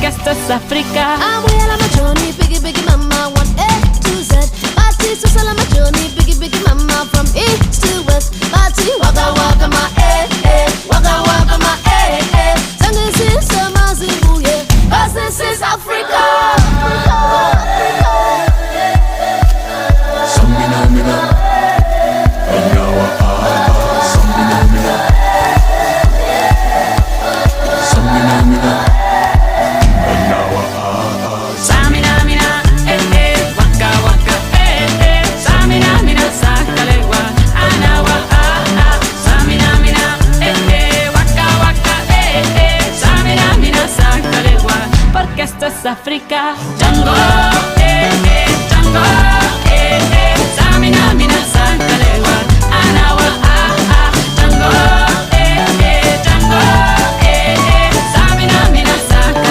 porque esto es África. Voy a la machoni, biggie, biggie mama, 1A to Z. Party to la machoni, biggie, biggie mama, from east to west. Party, waka waka ma, waka waka ma, Tango is sama zibuye, 'cause this is Africa. Samina mina, anyawa samina mina, samina mina, anyawa Samina mina, waka waka, Samina mina, sakalegua, anawa Samina mina, waka waka, Samina mina, sakalegua, porque esto es África. Django, Django.